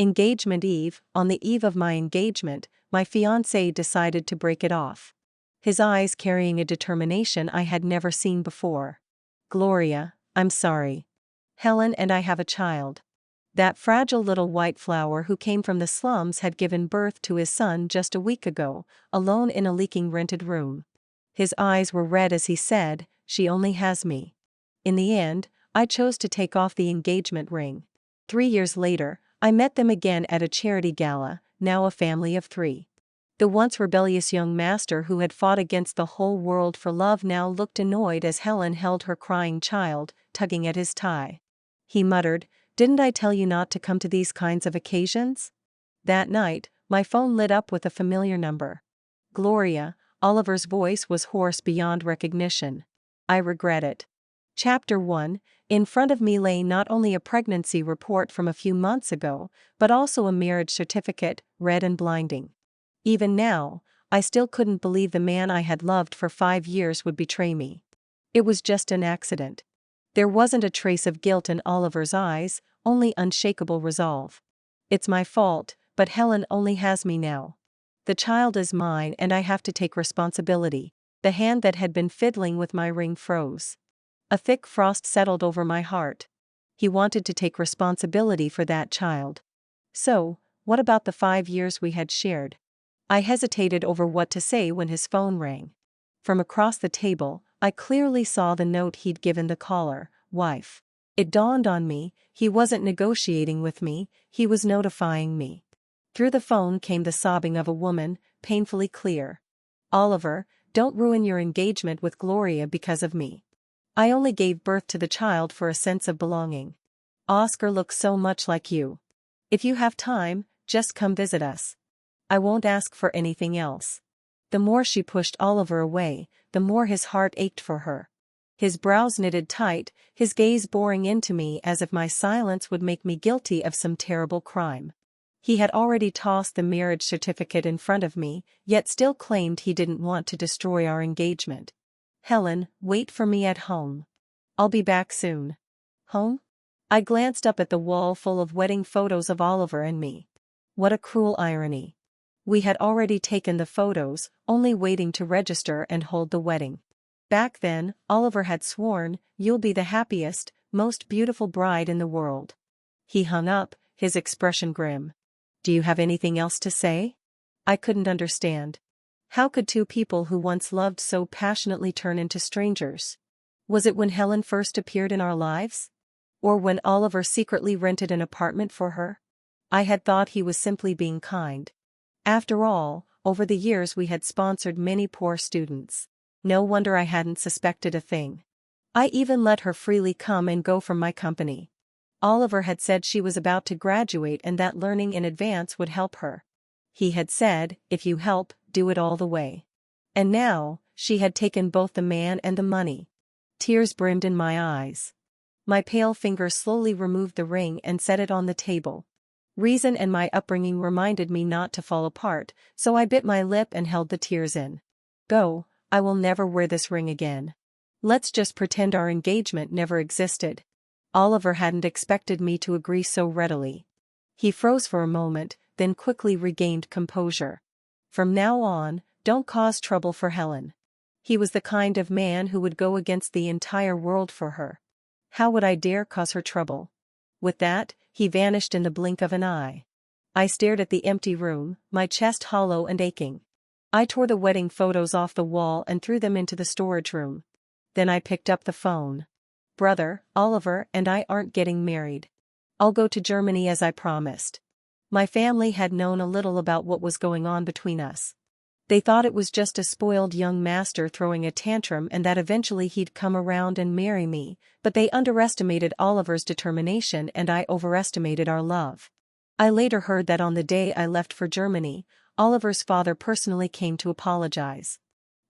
Engagement Eve. On the eve of my engagement, my fiancé decided to break it off. His eyes carrying a determination I had never seen before. Gloria, I'm sorry. Helen and I have a child. That fragile little white flower who came from the slums had given birth to his son just a week ago, alone in a leaking rented room. His eyes were red as he said, "She only has me." In the end, I chose to take off the engagement ring. 3 years later, I met them again at a charity gala, now a family of 3. The once rebellious young master who had fought against the whole world for love now looked annoyed as Helen held her crying child, tugging at his tie. He muttered, "Didn't I tell you not to come to these kinds of occasions?" That night, my phone lit up with a familiar number. Gloria. Oliver's voice was hoarse beyond recognition. I regret it. Chapter 1. In front of me lay not only a pregnancy report from a few months ago, but also a marriage certificate, red and blinding. Even now, I still couldn't believe the man I had loved for 5 years would betray me. It was just an accident. There wasn't a trace of guilt in Oliver's eyes, only unshakable resolve. It's my fault, but Helen only has me now. The child is mine and I have to take responsibility. The hand that had been fiddling with my ring froze. A thick frost settled over my heart. He wanted to take responsibility for that child. So, what about the 5 years we had shared? I hesitated over what to say when his phone rang. From across the table, I clearly saw the note he'd given the caller, "Wife." It dawned on me, he wasn't negotiating with me, he was notifying me. Through the phone came the sobbing of a woman, painfully clear. "Oliver, don't ruin your engagement with Gloria because of me. I only gave birth to the child for a sense of belonging. Oscar looks so much like you. If you have time, just come visit us. I won't ask for anything else." The more she pushed Oliver away, the more his heart ached for her. His brows knitted tight, his gaze boring into me as if my silence would make me guilty of some terrible crime. He had already tossed the marriage certificate in front of me, yet still claimed he didn't want to destroy our engagement. "Helen, wait for me at home. I'll be back soon." Home? I glanced up at the wall full of wedding photos of Oliver and me. What a cruel irony. We had already taken the photos, only waiting to register and hold the wedding. Back then, Oliver had sworn, "You'll be the happiest, most beautiful bride in the world." He hung up, his expression grim. "Do you have anything else to say?" I couldn't understand. How could two people who once loved so passionately turn into strangers? Was it when Helen first appeared in our lives? Or when Oliver secretly rented an apartment for her? I had thought he was simply being kind. After all, over the years we had sponsored many poor students. No wonder I hadn't suspected a thing. I even let her freely come and go from my company. Oliver had said she was about to graduate and that learning in advance would help her. He had said, "If you help, do it all the way." And now, she had taken both the man and the money. Tears brimmed in my eyes. My pale fingers slowly removed the ring and set it on the table. Reason and my upbringing reminded me not to fall apart, so I bit my lip and held the tears in. "Go, I will never wear this ring again. Let's just pretend our engagement never existed." Oliver hadn't expected me to agree so readily. He froze for a moment, then quickly regained composure. "From now on, don't cause trouble for Helen." He was the kind of man who would go against the entire world for her. How would I dare cause her trouble? With that, he vanished in the blink of an eye. I stared at the empty room, my chest hollow and aching. I tore the wedding photos off the wall and threw them into the storage room. Then I picked up the phone. "Brother, Oliver and I aren't getting married. I'll go to Germany as I promised." My family had known a little about what was going on between us. They thought it was just a spoiled young master throwing a tantrum and that eventually he'd come around and marry me, but they underestimated Oliver's determination and I overestimated our love. I later heard that on the day I left for Germany, Oliver's father personally came to apologize.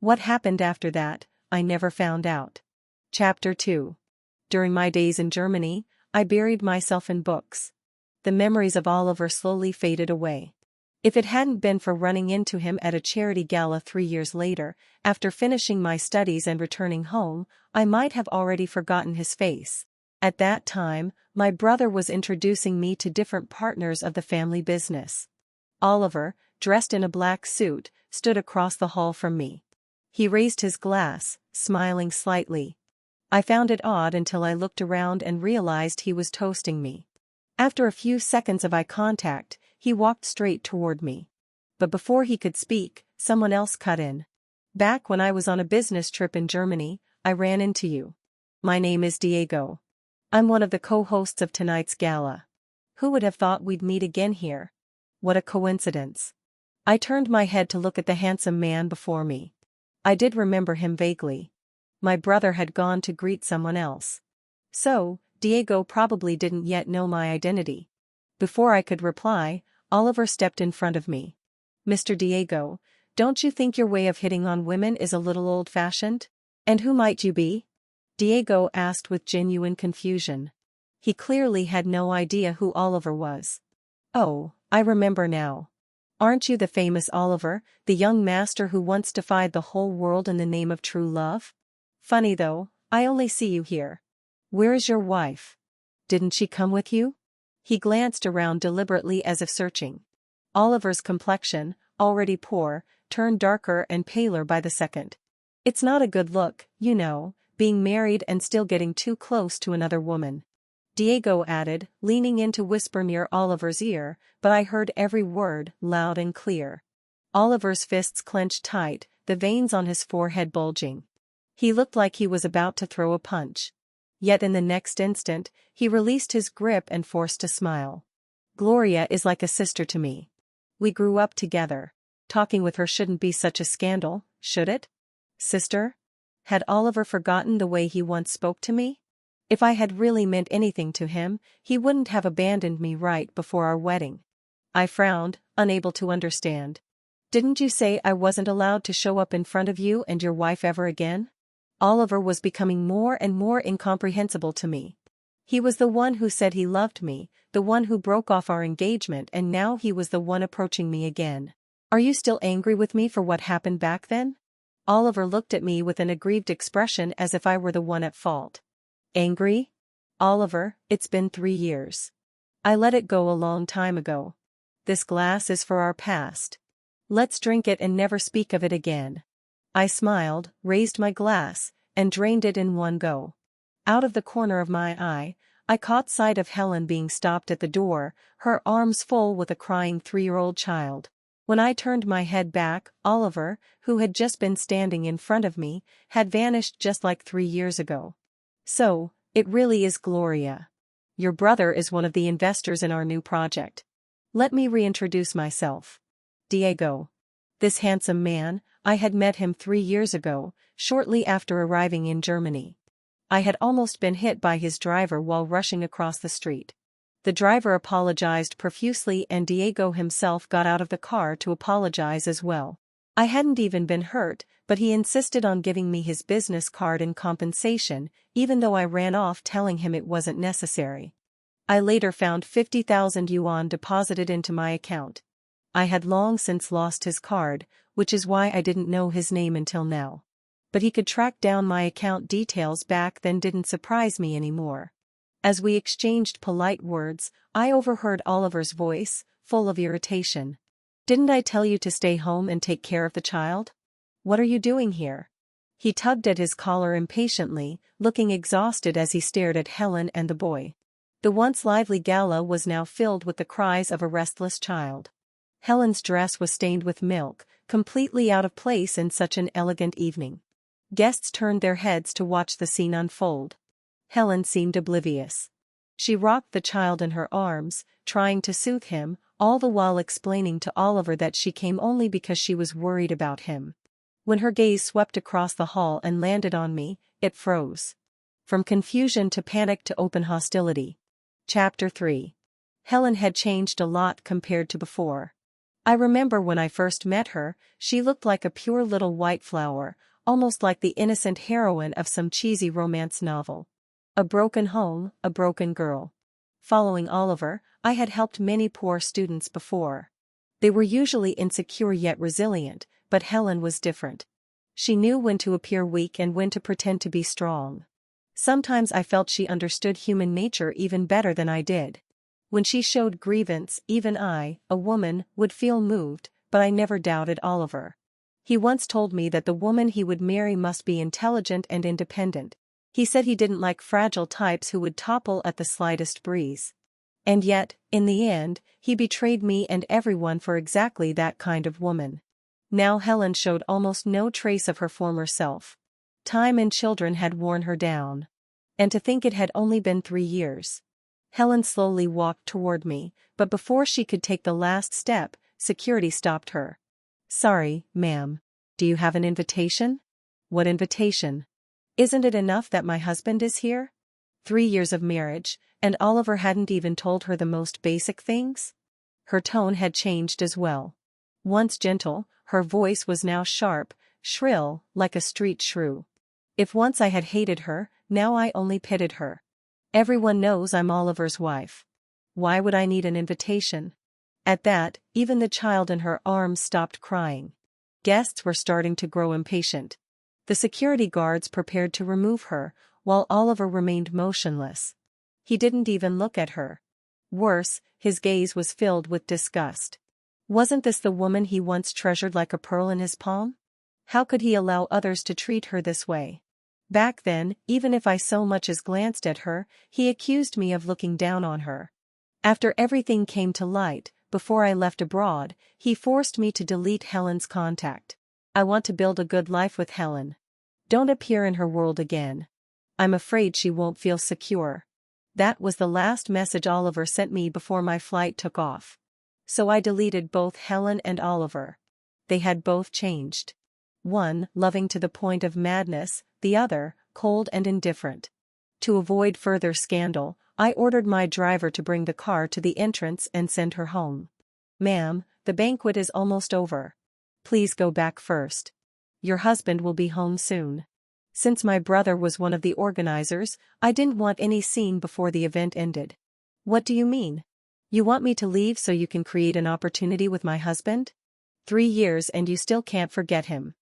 What happened after that, I never found out. Chapter 2. During my days in Germany, I buried myself in books. The memories of Oliver slowly faded away. If it hadn't been for running into him at a charity gala 3 years later, after finishing my studies and returning home, I might have already forgotten his face. At that time, my brother was introducing me to different partners of the family business. Oliver, dressed in a black suit, stood across the hall from me. He raised his glass, smiling slightly. I found it odd until I looked around and realized he was toasting me. After a few seconds of eye contact, he walked straight toward me. But before he could speak, someone else cut in. Back when I was on a business trip in Germany, I ran into you. My name is Diego. I'm one of the co-hosts of tonight's gala. Who would have thought we'd meet again here? What a coincidence. I turned my head to look at the handsome man before me. I did remember him vaguely. My brother had gone to greet someone else. So, Diego probably didn't yet know my identity. Before I could reply, Oliver stepped in front of me. Mr. Diego, don't you think your way of hitting on women is a little old-fashioned? And who might you be? Diego asked with genuine confusion. He clearly had no idea who Oliver was. Oh, I remember now. Aren't you the famous Oliver, the young master who once defied the whole world in the name of true love? Funny though, I only see you here. Where is your wife? Didn't she come with you? He glanced around deliberately as if searching. Oliver's complexion, already poor, turned darker and paler by the second. It's not a good look, you know, being married and still getting too close to another woman. Diego added, leaning in to whisper near Oliver's ear, but I heard every word, loud and clear. Oliver's fists clenched tight, the veins on his forehead bulging. He looked like he was about to throw a punch. Yet in the next instant, he released his grip and forced a smile. Gloria is like a sister to me. We grew up together. Talking with her shouldn't be such a scandal, should it? Sister? Had Oliver forgotten the way he once spoke to me? If I had really meant anything to him, he wouldn't have abandoned me right before our wedding. I frowned, unable to understand. Didn't you say I wasn't allowed to show up in front of you and your wife ever again? Oliver was becoming more and more incomprehensible to me. He was the one who said he loved me, the one who broke off our engagement, and now he was the one approaching me again. Are you still angry with me for what happened back then? Oliver looked at me with an aggrieved expression as if I were the one at fault. Angry? Oliver, it's been 3 years. I let it go a long time ago. This glass is for our past. Let's drink it and never speak of it again. I smiled, raised my glass, and drained it in one go. Out of the corner of my eye, I caught sight of Helen being stopped at the door, her arms full with a crying 3-year-old child. When I turned my head back, Oliver, who had just been standing in front of me, had vanished just like 3 years ago. So, it really is Gloria. Your brother is one of the investors in our new project. Let me reintroduce myself. Diego. This handsome man, I had met him 3 years ago, shortly after arriving in Germany. I had almost been hit by his driver while rushing across the street. The driver apologized profusely and Diego himself got out of the car to apologize as well. I hadn't even been hurt, but he insisted on giving me his business card in compensation, even though I ran off telling him it wasn't necessary. I later found 50,000 yuan deposited into my account. I had long since lost his card, which is why I didn't know his name until now. But he could track down my account details back then didn't surprise me anymore. As we exchanged polite words, I overheard Oliver's voice, full of irritation. Didn't I tell you to stay home and take care of the child? What are you doing here? He tugged at his collar impatiently, looking exhausted as he stared at Helen and the boy. The once lively gala was now filled with the cries of a restless child. Helen's dress was stained with milk, completely out of place in such an elegant evening. Guests turned their heads to watch the scene unfold. Helen seemed oblivious. She rocked the child in her arms, trying to soothe him, all the while explaining to Oliver that she came only because she was worried about him. When her gaze swept across the hall and landed on me, it froze. From confusion to panic to open hostility. Chapter 3. Helen had changed a lot compared to before. I remember when I first met her, she looked like a pure little white flower, almost like the innocent heroine of some cheesy romance novel. A broken home, a broken girl. Following Oliver, I had helped many poor students before. They were usually insecure yet resilient, but Helen was different. She knew when to appear weak and when to pretend to be strong. Sometimes I felt she understood human nature even better than I did. When she showed grievance, even I, a woman, would feel moved, but I never doubted Oliver. He once told me that the woman he would marry must be intelligent and independent. He said he didn't like fragile types who would topple at the slightest breeze. And yet, in the end, he betrayed me and everyone for exactly that kind of woman. Now Helen showed almost no trace of her former self. Time and children had worn her down. And to think it had only been 3 years. Helen slowly walked toward me, but before she could take the last step, security stopped her. "Sorry, ma'am. Do you have an invitation?" "What invitation? Isn't it enough that my husband is here?" 3 years of marriage, and Oliver hadn't even told her the most basic things? Her tone had changed as well. Once gentle, her voice was now sharp, shrill, like a street shrew. If once I had hated her, now I only pitied her. "Everyone knows I'm Oliver's wife. Why would I need an invitation?" At that, even the child in her arms stopped crying. Guests were starting to grow impatient. The security guards prepared to remove her, while Oliver remained motionless. He didn't even look at her. Worse, his gaze was filled with disgust. Wasn't this the woman he once treasured like a pearl in his palm? How could he allow others to treat her this way? Back then, even if I so much as glanced at her, he accused me of looking down on her. After everything came to light, before I left abroad, he forced me to delete Helen's contact. I want to build a good life with Helen. Don't appear in her world again. I'm afraid she won't feel secure. That was the last message Oliver sent me before my flight took off. So I deleted both Helen and Oliver. They had both changed. One, loving to the point of madness, the other, cold and indifferent. To avoid further scandal, I ordered my driver to bring the car to the entrance and send her home. "Ma'am, the banquet is almost over. Please go back first. Your husband will be home soon." Since my brother was one of the organizers, I didn't want any scene before the event ended. "What do you mean? You want me to leave so you can create an opportunity with my husband? 3 years and you still can't forget him."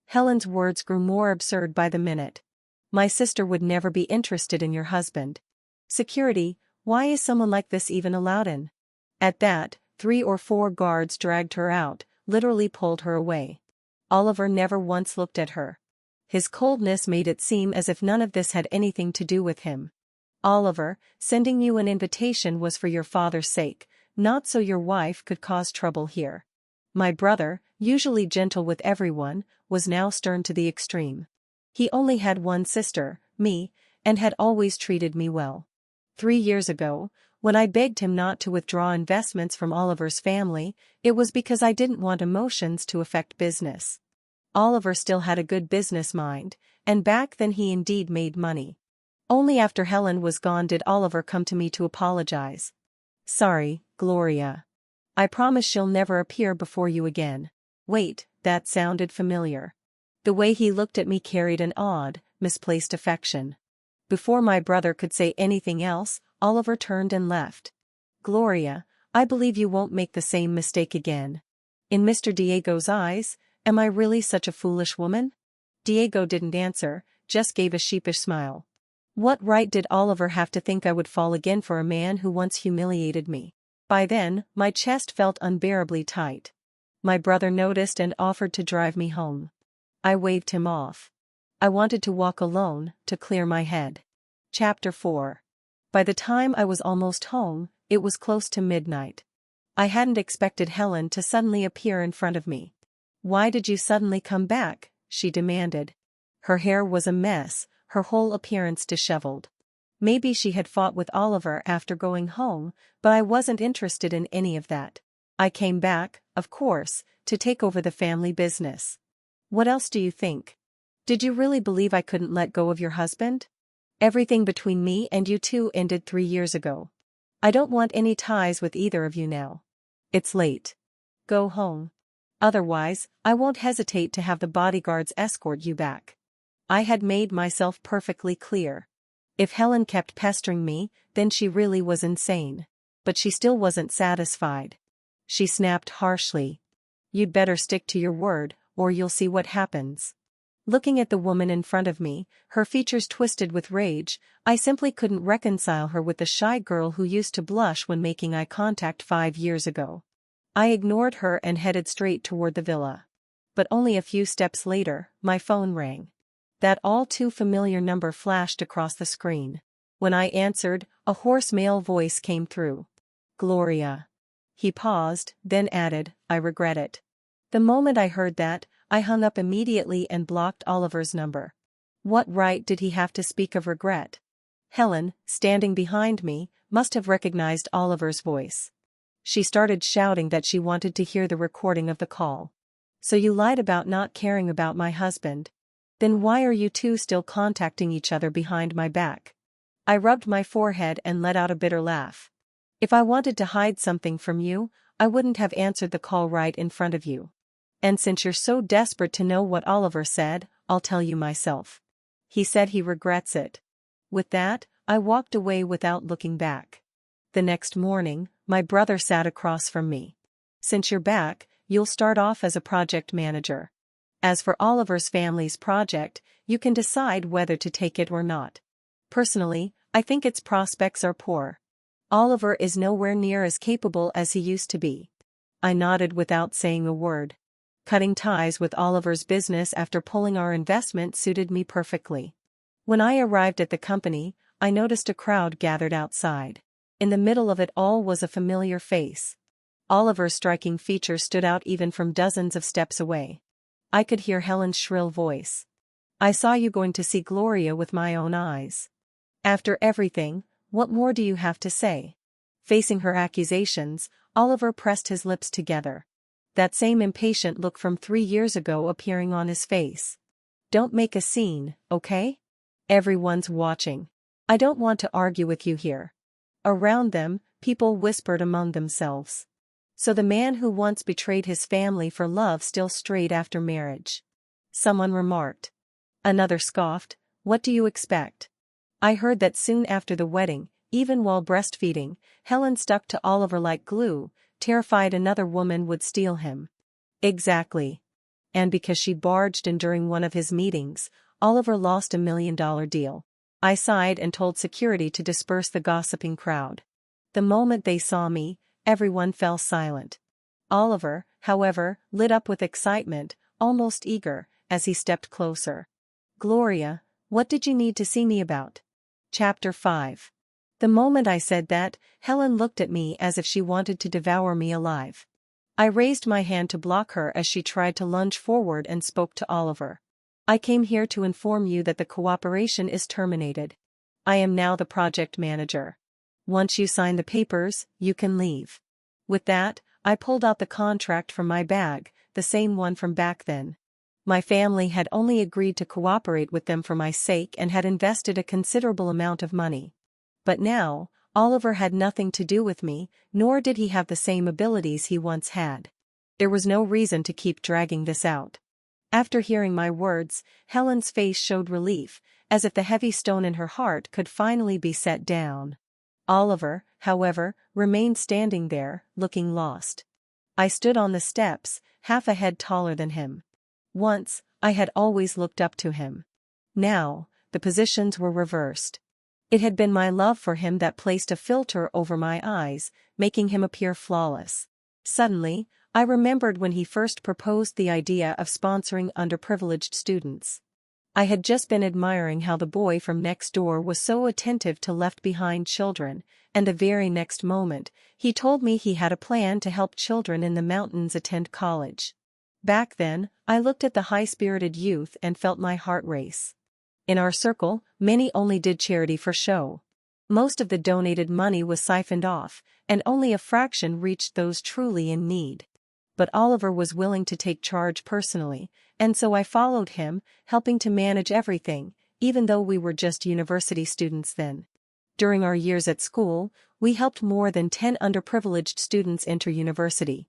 Helen's words grew more absurd by the minute. "My sister would never be interested in your husband. Security, why is someone like this even allowed in?" At that, 3 or 4 guards dragged her out, literally pulled her away. Oliver never once looked at her. His coldness made it seem as if none of this had anything to do with him. "Oliver, sending you an invitation was for your father's sake, not so your wife could cause trouble here." My brother, usually gentle with everyone, was now stern to the extreme. He only had one sister, me, and had always treated me well. 3 years ago, when I begged him not to withdraw investments from Oliver's family, it was because I didn't want emotions to affect business. Oliver still had a good business mind, and back then he indeed made money. Only after Helen was gone did Oliver come to me to apologize. "Sorry, Gloria. I promise she'll never appear before you again." Wait, that sounded familiar. The way he looked at me carried an odd, misplaced affection. Before my brother could say anything else, Oliver turned and left. "Gloria, I believe you won't make the same mistake again." In Mr. Diego's eyes, am I really such a foolish woman? Diego didn't answer, just gave a sheepish smile. What right did Oliver have to think I would fall again for a man who once humiliated me? By then, my chest felt unbearably tight. My brother noticed and offered to drive me home. I waved him off. I wanted to walk alone, to clear my head. Chapter 4. By the time I was almost home, it was close to midnight. I hadn't expected Helen to suddenly appear in front of me. "Why did you suddenly come back?" she demanded. Her hair was a mess, her whole appearance disheveled. Maybe she had fought with Oliver after going home, but I wasn't interested in any of that. I came back, of course, to take over the family business. What else do you think? Did you really believe I couldn't let go of your husband? Everything between me and you two ended 3 years ago. I don't want any ties with either of you now. It's late. Go home. Otherwise, I won't hesitate to have the bodyguards escort you back. I had made myself perfectly clear. If Helen kept pestering me, then she really was insane. But she still wasn't satisfied. She snapped harshly. "You'd better stick to your word, or you'll see what happens." Looking at the woman in front of me, her features twisted with rage, I simply couldn't reconcile her with the shy girl who used to blush when making eye contact 5 years ago. I ignored her and headed straight toward the villa. But only a few steps later, my phone rang. That all too familiar number flashed across the screen. When I answered, a hoarse male voice came through. "Gloria." He paused, then added, "I regret it." The moment I heard that, I hung up immediately and blocked Oliver's number. What right did he have to speak of regret? Helen, standing behind me, must have recognized Oliver's voice. She started shouting that she wanted to hear the recording of the call. "So you lied about not caring about my husband? Then why are you two still contacting each other behind my back?" I rubbed my forehead and let out a bitter laugh. "If I wanted to hide something from you, I wouldn't have answered the call right in front of you. And since you're so desperate to know what Oliver said, I'll tell you myself. He said he regrets it." With that, I walked away without looking back. The next morning, my brother sat across from me. "Since you're back, you'll start off as a project manager. As for Oliver's family's project, you can decide whether to take it or not. Personally, I think its prospects are poor. Oliver is nowhere near as capable as he used to be." I nodded without saying a word. Cutting ties with Oliver's business after pulling our investment suited me perfectly. When I arrived at the company, I noticed a crowd gathered outside. In the middle of it all was a familiar face. Oliver's striking features stood out even from dozens of steps away. I could hear Helen's shrill voice. "I saw you going to see Gloria with my own eyes. After everything, what more do you have to say?" Facing her accusations, Oliver pressed his lips together. That same impatient look from 3 years ago appearing on his face. "Don't make a scene, okay? Everyone's watching. I don't want to argue with you here." Around them, people whispered among themselves. So the man who once betrayed his family for love still strayed after marriage. Someone remarked. Another scoffed, "What do you expect?" I heard that soon after the wedding, even while breastfeeding, Helen stuck to Oliver like glue, terrified another woman would steal him. Exactly. And because she barged in during one of his meetings, Oliver lost $1 million deal. I sighed and told security to disperse the gossiping crowd. The moment they saw me, everyone fell silent. Oliver, however, lit up with excitement, almost eager, as he stepped closer. "Gloria, what did you need to see me about?" Chapter 5. The moment I said that, Helen looked at me as if she wanted to devour me alive. I raised my hand to block her as she tried to lunge forward and spoke to Oliver. "I came here to inform you that the cooperation is terminated. I am now the project manager. Once you sign the papers, you can leave." With that, I pulled out the contract from my bag, the same one from back then. My family had only agreed to cooperate with them for my sake and had invested a considerable amount of money. But now, Oliver had nothing to do with me, nor did he have the same abilities he once had. There was no reason to keep dragging this out. After hearing my words, Helen's face showed relief, as if the heavy stone in her heart could finally be set down. Oliver, however, remained standing there, looking lost. I stood on the steps, half a head taller than him. Once, I had always looked up to him. Now, the positions were reversed. It had been my love for him that placed a filter over my eyes, making him appear flawless. Suddenly, I remembered when he first proposed the idea of sponsoring underprivileged students. I had just been admiring how the boy from next door was so attentive to left-behind children, and the very next moment, he told me he had a plan to help children in the mountains attend college. Back then, I looked at the high-spirited youth and felt my heart race. In our circle, many only did charity for show. Most of the donated money was siphoned off, and only a fraction reached those truly in need. But Oliver was willing to take charge personally, and so I followed him, helping to manage everything, even though we were just university students then. During our years at school, we helped more than 10 underprivileged students enter university.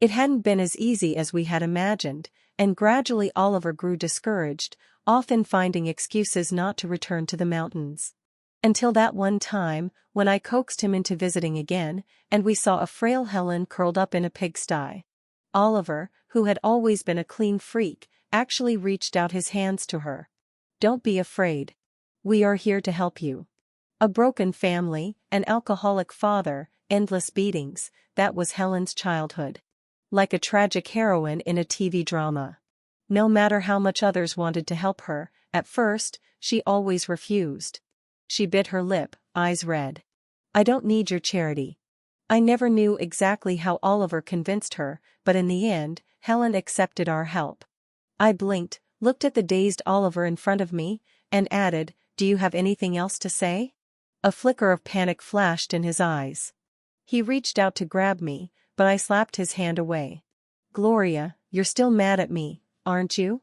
It hadn't been as easy as we had imagined, and gradually Oliver grew discouraged, often finding excuses not to return to the mountains. Until that one time, when I coaxed him into visiting again, and we saw a frail Helen curled up in a pigsty. Oliver, who had always been a clean freak, actually reached out his hands to her. "Don't be afraid. We are here to help you." A broken family, an alcoholic father, endless beatings, that was Helen's childhood. Like a tragic heroine in a TV drama. No matter how much others wanted to help her, at first, she always refused. She bit her lip, eyes red. "I don't need your charity." I never knew exactly how Oliver convinced her, but in the end, Helen accepted our help. I blinked, looked at the dazed Oliver in front of me, and added, "Do you have anything else to say?" A flicker of panic flashed in his eyes. He reached out to grab me, but I slapped his hand away. "Gloria, you're still mad at me, aren't you?"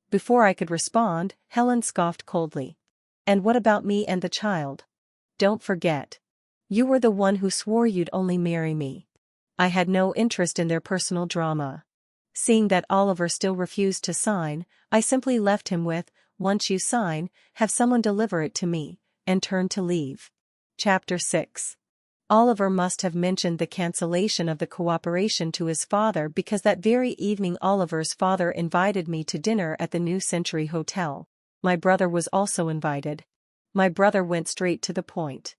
Before I could respond, Helen scoffed coldly. "And what about me and the child? Don't forget. You were the one who swore you'd only marry me." I had no interest in their personal drama. Seeing that Oliver still refused to sign, I simply left him with, "Once you sign, have someone deliver it to me," and turned to leave. Chapter 6. Oliver must have mentioned the cancellation of the cooperation to his father because that very evening Oliver's father invited me to dinner at the New Century Hotel. My brother was also invited. My brother went straight to the point.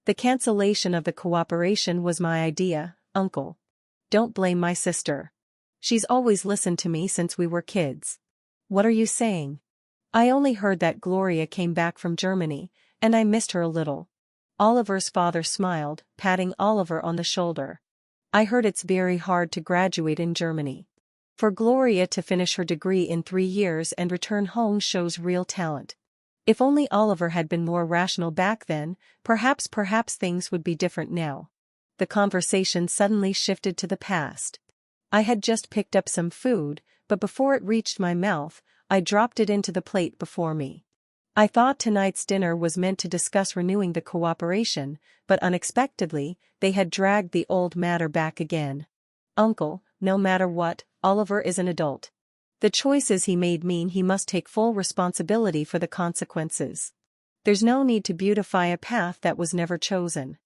"The cancellation of the cooperation was my idea, Uncle. Don't blame my sister. She's always listened to me since we were kids." "What are you saying?" "I only heard that Gloria came back from Germany, and I missed her a little." Oliver's father smiled, patting Oliver on the shoulder. "I heard it's very hard to graduate in Germany. For Gloria to finish her degree in 3 years and return home shows real talent. If only Oliver had been more rational back then, perhaps things would be different now." The conversation suddenly shifted to the past. I had just picked up some food, but before it reached my mouth, I dropped it into the plate before me. I thought tonight's dinner was meant to discuss renewing the cooperation, but unexpectedly, they had dragged the old matter back again. "Uncle, no matter what, Oliver is an adult. The choices he made mean he must take full responsibility for the consequences. There's no need to beautify a path that was never chosen."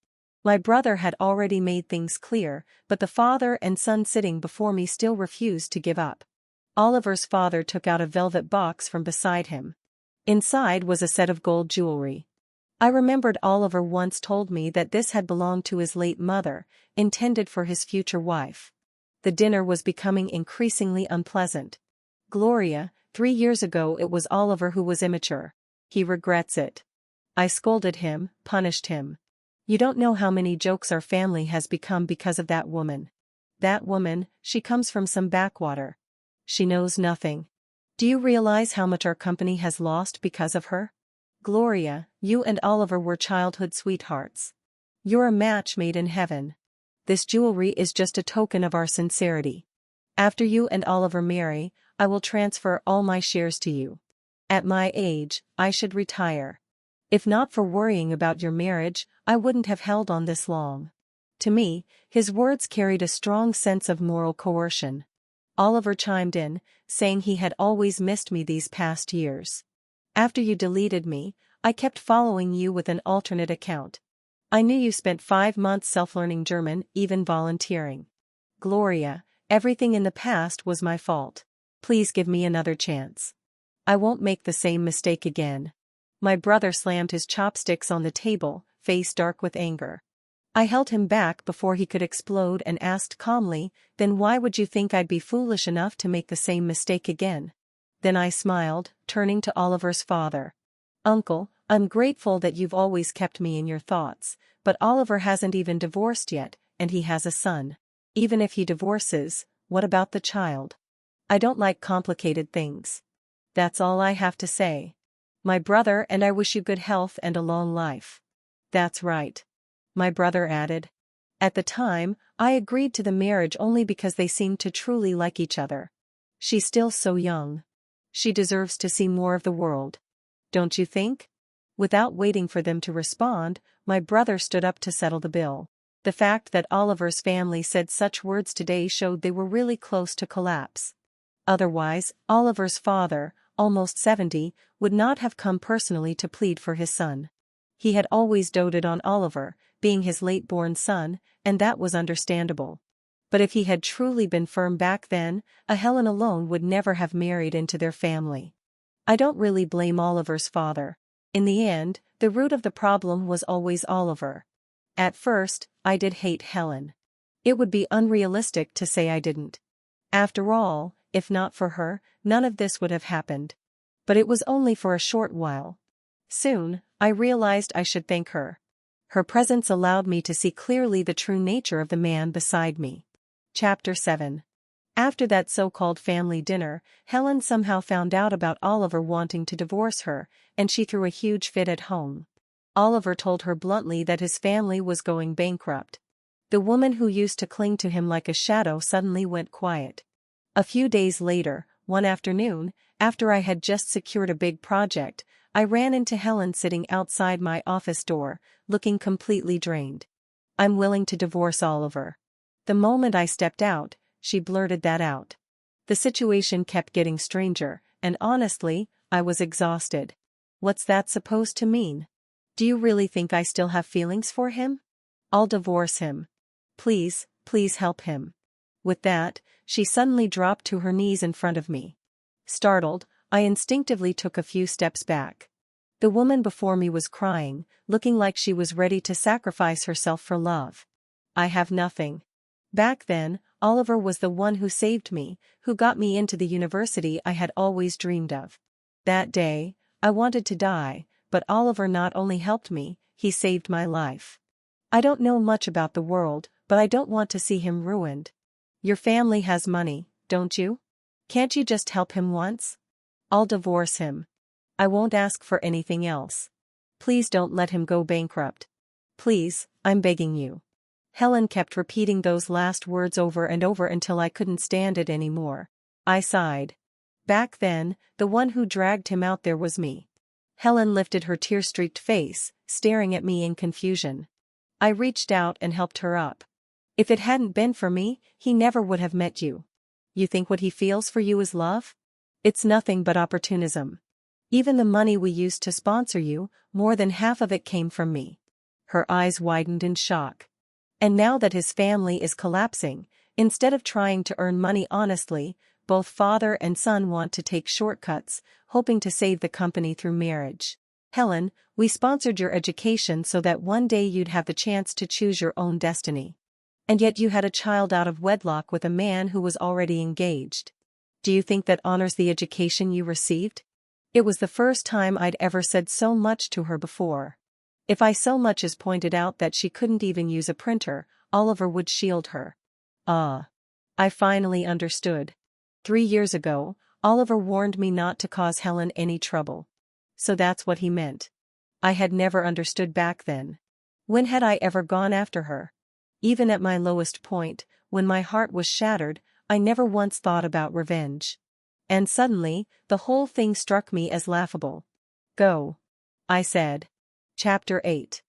My brother had already made things clear, but the father and son sitting before me still refused to give up. Oliver's father took out a velvet box from beside him. Inside was a set of gold jewelry. I remembered Oliver once told me that this had belonged to his late mother, intended for his future wife. The dinner was becoming increasingly unpleasant. "Gloria, 3 years ago it was Oliver who was immature. He regrets it." I scolded him, punished him. "You don't know how many jokes our family has become because of that woman. That woman, she comes from some backwater. She knows nothing. Do you realize how much our company has lost because of her? Gloria, you and Oliver were childhood sweethearts. You're a match made in heaven. This jewelry is just a token of our sincerity. After you and Oliver marry, I will transfer all my shares to you. At my age, I should retire. If not for worrying about your marriage, I wouldn't have held on this long." To me, his words carried a strong sense of moral coercion. Oliver chimed in, saying he had always missed me these past years. "After you deleted me, I kept following you with an alternate account. I knew you spent 5 months self-learning German, even volunteering. Gloria, everything in the past was my fault. Please give me another chance. I won't make the same mistake again." My brother slammed his chopsticks on the table, face dark with anger. I held him back before he could explode and asked calmly, "Then why would you think I'd be foolish enough to make the same mistake again?" Then I smiled, turning to Oliver's father. "Uncle, I'm grateful that you've always kept me in your thoughts, but Oliver hasn't even divorced yet, and he has a son. Even if he divorces, what about the child? I don't like complicated things. That's all I have to say. My brother and I wish you good health and a long life." "That's right," my brother added. At the time, I agreed to the marriage only because they seemed to truly like each other. She's still so young. She deserves to see more of the world. Don't you think? Without waiting for them to respond, my brother stood up to settle the bill. The fact that Oliver's family said such words today showed they were really close to collapse. Otherwise, Oliver's father, almost 70, would not have come personally to plead for his son. He had always doted on Oliver, being his late-born son, and that was understandable. But if he had truly been firm back then, a Helen alone would never have married into their family. I don't really blame Oliver's father. In the end, the root of the problem was always Oliver. At first, I did hate Helen. It would be unrealistic to say I didn't. After all, if not for her, none of this would have happened. But it was only for a short while. Soon, I realized I should thank her. Her presence allowed me to see clearly the true nature of the man beside me. Chapter 7. After that so-called family dinner, Helen somehow found out about Oliver wanting to divorce her, and she threw a huge fit at home. Oliver told her bluntly that his family was going bankrupt. The woman who used to cling to him like a shadow suddenly went quiet. A few days later, one afternoon, after I had just secured a big project, I ran into Helen sitting outside my office door, looking completely drained. "I'm willing to divorce Oliver." The moment I stepped out, she blurted that out. The situation kept getting stranger, and honestly, I was exhausted. What's that supposed to mean? Do you really think I still have feelings for him? I'll divorce him. Please, please help him. With that, she suddenly dropped to her knees in front of me. Startled, I instinctively took a few steps back. The woman before me was crying, looking like she was ready to sacrifice herself for love. I have nothing. Back then, Oliver was the one who saved me, who got me into the university I had always dreamed of. That day, I wanted to die, but Oliver not only helped me, he saved my life. I don't know much about the world, but I don't want to see him ruined. Your family has money, don't you? Can't you just help him once? I'll divorce him. I won't ask for anything else. Please don't let him go bankrupt. Please, I'm begging you. Helen kept repeating those last words over and over until I couldn't stand it anymore. I sighed. Back then, the one who dragged him out there was me. Helen lifted her tear-streaked face, staring at me in confusion. I reached out and helped her up. If it hadn't been for me, he never would have met you. You think what he feels for you is love? It's nothing but opportunism. Even the money we used to sponsor you, more than half of it came from me. Her eyes widened in shock. And now that his family is collapsing, instead of trying to earn money honestly, both father and son want to take shortcuts, hoping to save the company through marriage. Helen, we sponsored your education so that one day you'd have the chance to choose your own destiny. And yet you had a child out of wedlock with a man who was already engaged. Do you think that honors the education you received? It was the first time I'd ever said so much to her before. If I so much as pointed out that she couldn't even use a printer, Oliver would shield her. Ah. I finally understood. 3 years ago, Oliver warned me not to cause Helen any trouble. So that's what he meant. I had never understood back then. When had I ever gone after her? Even at my lowest point, when my heart was shattered, I never once thought about revenge. And suddenly, the whole thing struck me as laughable. Go. I said. Chapter 8.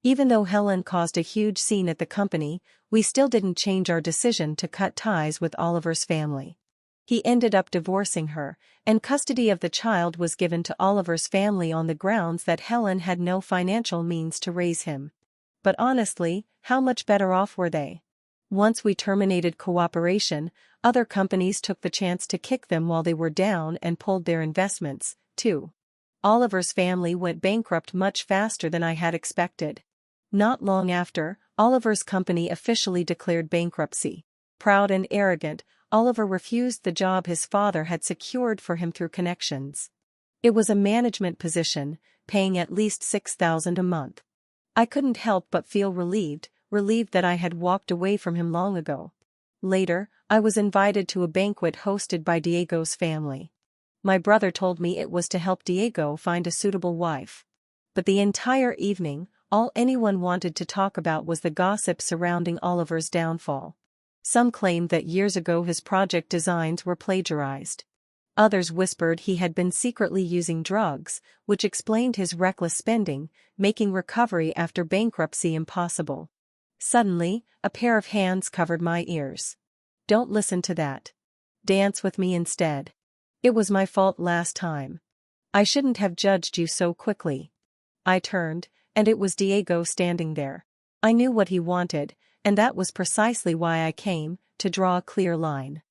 Even though Helen caused a huge scene at the company, we still didn't change our decision to cut ties with Oliver's family. He ended up divorcing her, and custody of the child was given to Oliver's family on the grounds that Helen had no financial means to raise him. But honestly, how much better off were they? Once we terminated cooperation, other companies took the chance to kick them while they were down and pulled their investments, too. Oliver's family went bankrupt much faster than I had expected. Not long after, Oliver's company officially declared bankruptcy. Proud and arrogant, Oliver refused the job his father had secured for him through connections. It was a management position, paying at least $6,000 a month. I couldn't help but feel relieved that I had walked away from him long ago. Later, I was invited to a banquet hosted by Diego's family. My brother told me it was to help Diego find a suitable wife. But the entire evening, all anyone wanted to talk about was the gossip surrounding Oliver's downfall. Some claimed that years ago his project designs were plagiarized. Others whispered he had been secretly using drugs, which explained his reckless spending, making recovery after bankruptcy impossible. Suddenly, a pair of hands covered my ears. Don't listen to that. Dance with me instead. It was my fault last time. I shouldn't have judged you so quickly. I turned, and it was Diego standing there. I knew what he wanted, and that was precisely why I came, to draw a clear line.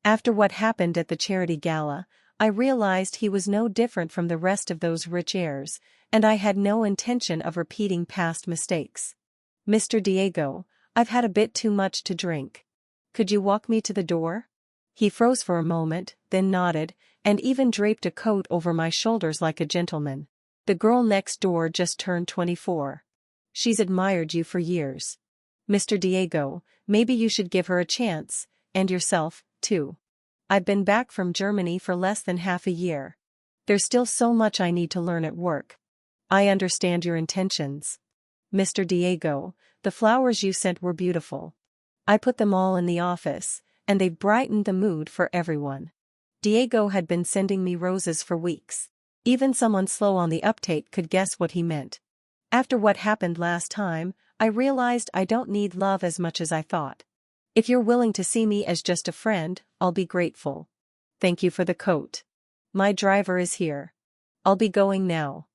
After what happened at the charity gala, I realized he was no different from the rest of those rich heirs, and I had no intention of repeating past mistakes. Mr. Diego, I've had a bit too much to drink. Could you walk me to the door? He froze for a moment, then nodded, and even draped a coat over my shoulders like a gentleman. The girl next door just turned 24. She's admired you for years. Mr. Diego, maybe you should give her a chance, and yourself, too. I've been back from Germany for less than half a year. There's still so much I need to learn at work. I understand your intentions. Mr. Diego, the flowers you sent were beautiful. I put them all in the office, and they've brightened the mood for everyone. Diego had been sending me roses for weeks. Even someone slow on the uptake could guess what he meant. After what happened last time, I realized I don't need love as much as I thought. If you're willing to see me as just a friend, I'll be grateful. Thank you for the coat. My driver is here. I'll be going now.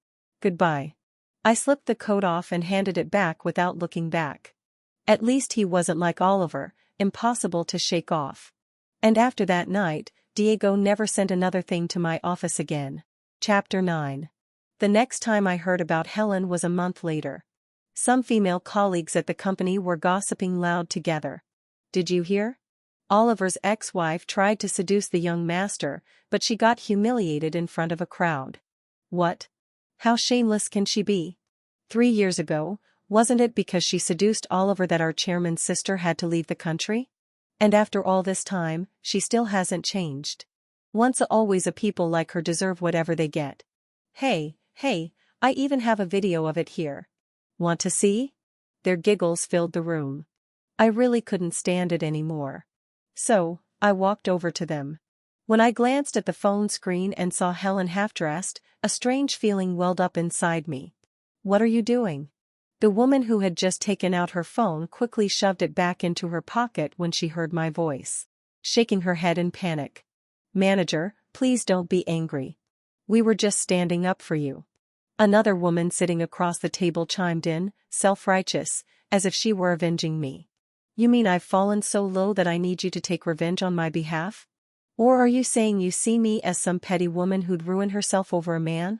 Goodbye. I slipped the coat off and handed it back without looking back. At least he wasn't like Oliver, impossible to shake off. And after that night, Diego never sent another thing to my office again. Chapter 9. The next time I heard about Helen was a month later. Some female colleagues at the company were gossiping loud together. Did you hear? Oliver's ex-wife tried to seduce the young master, but she got humiliated in front of a crowd. What? How shameless can she be? 3 years ago, wasn't it because she seduced Oliver that our chairman's sister had to leave the country? And after all this time, she still hasn't changed. Once always a people like her deserve whatever they get. Hey, I even have a video of it here. Want to see? Their giggles filled the room. I really couldn't stand it anymore. So, I walked over to them. When I glanced at the phone screen and saw Helen half-dressed, a strange feeling welled up inside me. What are you doing? The woman who had just taken out her phone quickly shoved it back into her pocket when she heard my voice, shaking her head in panic. Manager, please don't be angry. We were just standing up for you. Another woman sitting across the table chimed in, self-righteous, as if she were avenging me. You mean I've fallen so low that I need you to take revenge on my behalf? Or are you saying you see me as some petty woman who'd ruin herself over a man?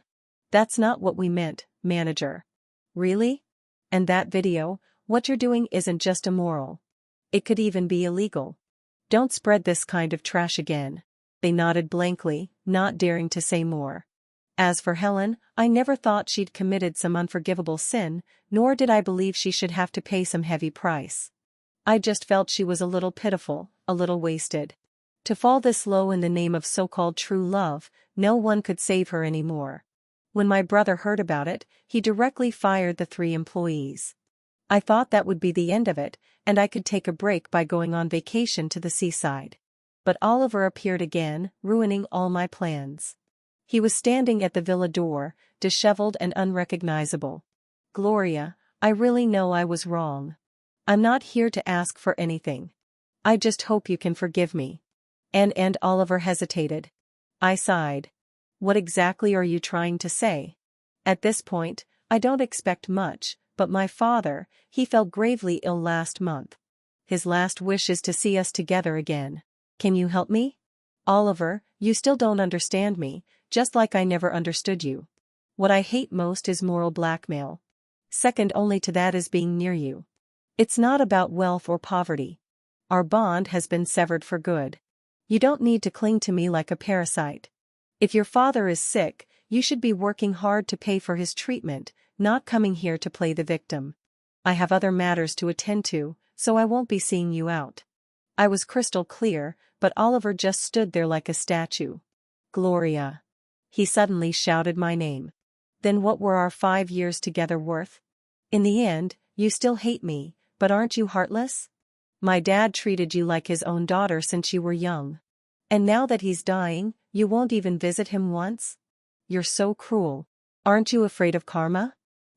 That's not what we meant, manager. Really? And that video, what you're doing isn't just immoral. It could even be illegal. Don't spread this kind of trash again. They nodded blankly, not daring to say more. As for Helen, I never thought she'd committed some unforgivable sin, nor did I believe she should have to pay some heavy price. I just felt she was a little pitiful, a little wasted. To fall this low in the name of so-called true love, no one could save her anymore. When my brother heard about it, he directly fired the 3 employees. I thought that would be the end of it, and I could take a break by going on vacation to the seaside. But Oliver appeared again, ruining all my plans. He was standing at the villa door, disheveled and unrecognizable. Gloria, I really know I was wrong. I'm not here to ask for anything. I just hope you can forgive me. And Oliver hesitated. I sighed. What exactly are you trying to say? At this point, I don't expect much, but my father, he fell gravely ill last month. His last wish is to see us together again. Can you help me? Oliver, you still don't understand me, just like I never understood you. What I hate most is moral blackmail. Second only to that is being near you. It's not about wealth or poverty. Our bond has been severed for good. You don't need to cling to me like a parasite. If your father is sick, you should be working hard to pay for his treatment, not coming here to play the victim. I have other matters to attend to, so I won't be seeing you out. I was crystal clear, but Oliver just stood there like a statue. Gloria. He suddenly shouted my name. Then what were our 5 years together worth? In the end, you still hate me, but aren't you heartless? My dad treated you like his own daughter since you were young. And now that he's dying, you won't even visit him once? You're so cruel. Aren't you afraid of karma?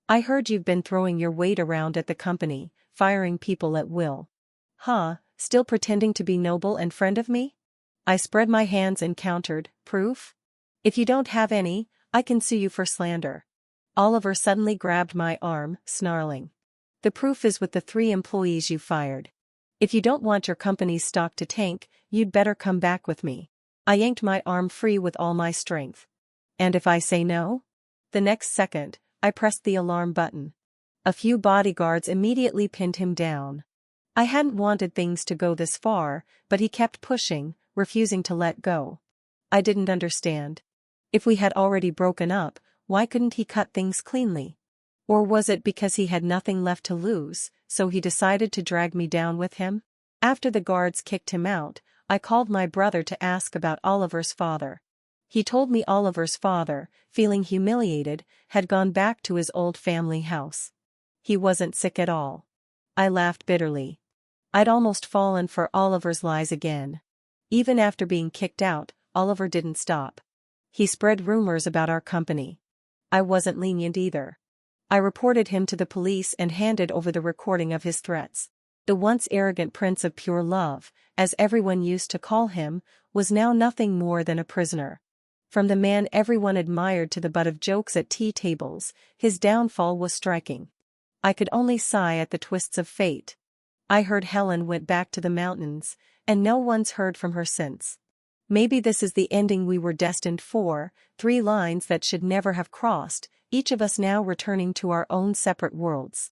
I heard you've been throwing your weight around at the company, firing people at will. Huh, still pretending to be noble and friend of me? I spread my hands and countered, proof? If you don't have any, I can sue you for slander. Oliver suddenly grabbed my arm, snarling. The proof is with the 3 employees you fired. If you don't want your company's stock to tank, you'd better come back with me. I yanked my arm free with all my strength. And if I say no? The next second, I pressed the alarm button. A few bodyguards immediately pinned him down. I hadn't wanted things to go this far, but he kept pushing, refusing to let go. I didn't understand. If we had already broken up, why couldn't he cut things cleanly? Or was it because he had nothing left to lose, so he decided to drag me down with him? After the guards kicked him out, I called my brother to ask about Oliver's father. He told me Oliver's father, feeling humiliated, had gone back to his old family house. He wasn't sick at all. I laughed bitterly. I'd almost fallen for Oliver's lies again. Even after being kicked out, Oliver didn't stop. He spread rumors about our company. I wasn't lenient either. I reported him to the police and handed over the recording of his threats. The once arrogant prince of pure love, as everyone used to call him, was now nothing more than a prisoner. From the man everyone admired to the butt of jokes at tea tables, his downfall was striking. I could only sigh at the twists of fate. I heard Helen went back to the mountains, and no one's heard from her since. Maybe this is the ending we were destined for, 3 lines that should never have crossed, each of us now returning to our own separate worlds.